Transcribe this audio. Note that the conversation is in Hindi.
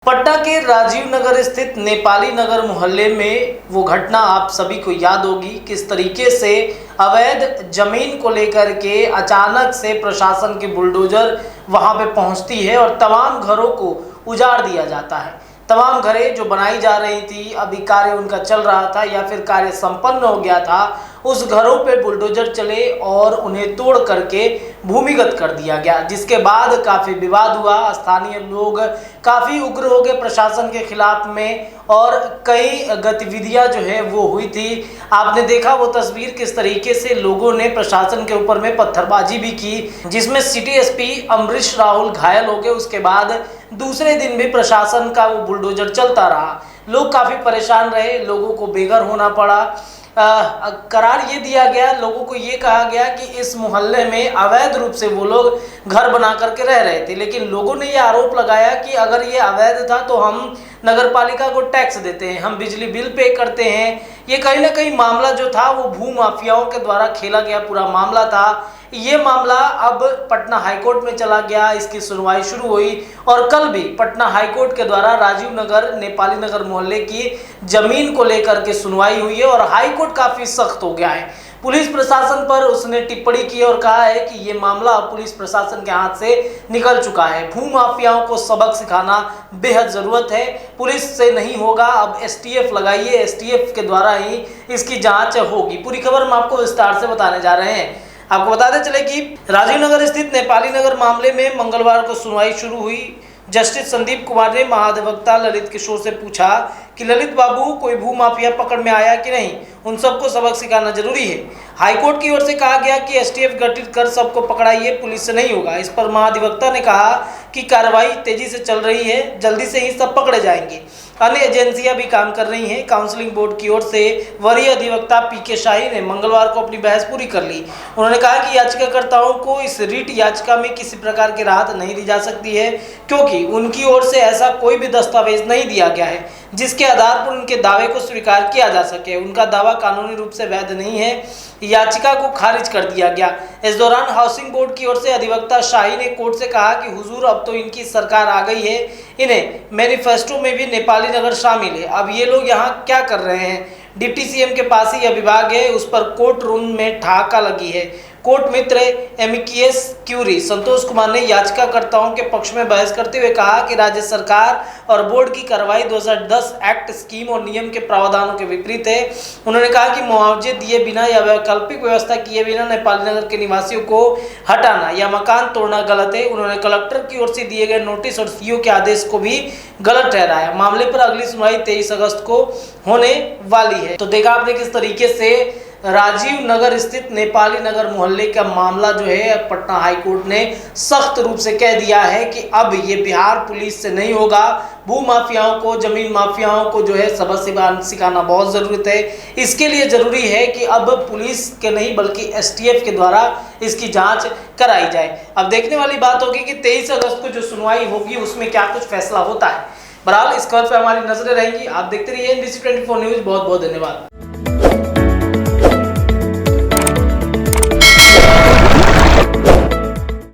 पटना के राजीव नगर स्थित नेपाली नगर मोहल्ले में वो घटना आप सभी को याद होगी। किस तरीके से अवैध जमीन को लेकर के अचानक से प्रशासन की बुलडोजर वहां पे पहुंचती है और तमाम घरों को उजाड़ दिया जाता है। तमाम घरें जो बनाई जा रही थी, अभी कार्य उनका चल रहा था या फिर कार्य संपन्न हो गया था, उस घरों पे बुलडोजर चले और उन्हें तोड़ करके भूमिगत कर दिया गया, जिसके बाद काफ़ी विवाद हुआ। स्थानीय लोग काफ़ी उग्र हो गए प्रशासन के खिलाफ में और कई गतिविधियां जो है वो हुई थी। आपने देखा वो तस्वीर, किस तरीके से लोगों ने प्रशासन के ऊपर में पत्थरबाजी भी की, जिसमें सिटी एसपी अमरीश राहुल घायल हो गए। उसके बाद दूसरे दिन भी प्रशासन का वो बुलडोजर चलता रहा। लोग काफ़ी परेशान रहे, लोगों को बेघर होना पड़ा। करार ये दिया गया, लोगों को ये कहा गया कि इस मोहल्ले में अवैध रूप से वो लोग घर बना करके रह रहे थे, लेकिन लोगों ने ये आरोप लगाया कि अगर ये अवैध था तो हम नगर पालिका को टैक्स देते हैं, हम बिजली बिल पे करते हैं। ये कहीं ना कहीं मामला जो था वो भू माफियाओं के द्वारा खेला गया पूरा मामला था। ये मामला अब पटना हाईकोर्ट में चला गया, इसकी सुनवाई शुरू हुई और कल भी पटना हाईकोर्ट के द्वारा राजीव नगर नेपाली नगर मोहल्ले की जमीन को लेकर के सुनवाई हुई है और हाईकोर्ट काफ़ी सख्त हो गया है। पुलिस प्रशासन पर उसने टिप्पणी की और कहा है कि ये मामला पुलिस प्रशासन के हाथ से निकल चुका है। भू माफियाओं को सबक सिखाना बेहद ज़रूरत है, पुलिस से नहीं होगा, अब एसटीएफ लगाइए, एसटीएफ के द्वारा ही इसकी जांच होगी। पूरी खबर हम आपको विस्तार से बताने जा रहे हैं। आपको बताते चले कि राजीव नगर स्थित नेपाली नगर मामले में मंगलवार को सुनवाई शुरू हुई। जस्टिस संदीप कुमार ने महाधिवक्ता ललित किशोर से पूछा कि ललित बाबू, कोई भू माफिया पकड़ में आया कि नहीं, उन सबको सबक सिखाना जरूरी है। हाईकोर्ट की ओर से कहा गया कि एसटीएफ गठित कर सबको पकड़ाइए, पुलिस से नहीं होगा। इस पर महाधिवक्ता ने कहा कि कार्रवाई तेजी से चल रही है, जल्दी से ही सब पकड़े जाएंगे। अन्य एजेंसियां भी काम कर रही हैं। काउंसलिंग बोर्ड की ओर से वरीय अधिवक्ता पीके शाही ने मंगलवार को अपनी बहस पूरी कर ली। उन्होंने कहा कि याचिकाकर्ताओं को इस रिट याचिका में किसी प्रकार की राहत नहीं दी जा सकती है, क्योंकि उनकी ओर से ऐसा कोई भी दस्तावेज नहीं दिया गया है जिसके आधार पर उनके दावे को स्वीकार किया जा सके। उनका दावा कानूनी रूप से वैध नहीं है, याचिका को खारिज कर दिया गया। इस दौरान हाउसिंग बोर्ड की ओर से अधिवक्ता शाही ने कोर्ट से कहा कि हुजूर, अब तो इनकी सरकार आ गई है, इन्हें मैनिफेस्टो में भी नेपाली नगर शामिल है, अब ये लोग यहाँ क्या कर रहे हैं। डिप्टी सीएम के पास ही यह विभाग है, उस पर कोर्ट रूम में ठहाका लगी है। कोर्ट मित्र एमिकियस क्यूरी संतोष कुमार ने याचिकाकर्ताओं के पक्ष में बहस करते हुए कहा कि राज्य सरकार और बोर्ड की कार्रवाई 2010 एक्ट स्कीम और नियम के प्रावधानों के विपरीत है। उन्होंने कहा कि मुआवजे दिए बिना या वैकल्पिक व्यवस्था किए बिना नेपाली नगर के निवासियों को हटाना या मकान तोड़ना गलत है। उन्होंने कलेक्टर की ओर से दिए गए नोटिस और सीओ के आदेश को भी गलत ठहराया। मामले पर अगली सुनवाई 23 अगस्त को होने वाली है। तो देखा आपने किस तरीके से राजीव नगर स्थित नेपाली नगर मोहल्ले का मामला जो है पटना हाईकोर्ट ने सख्त रूप से कह दिया है कि अब ये बिहार पुलिस से नहीं होगा। भू माफियाओं को, जमीन माफियाओं को जो है सबक सिखाना बहुत ज़रूरत है। इसके लिए ज़रूरी है कि अब पुलिस के नहीं बल्कि एसटीएफ के द्वारा इसकी जांच कराई जाए। अब देखने वाली बात होगी कि 23 अगस्त को जो सुनवाई होगी उसमें क्या कुछ फैसला होता है। बहरहाल इस खबर पर हमारी नजरें रहेंगी। आप देखते रहिए NBC 24 न्यूज़। बहुत बहुत धन्यवाद।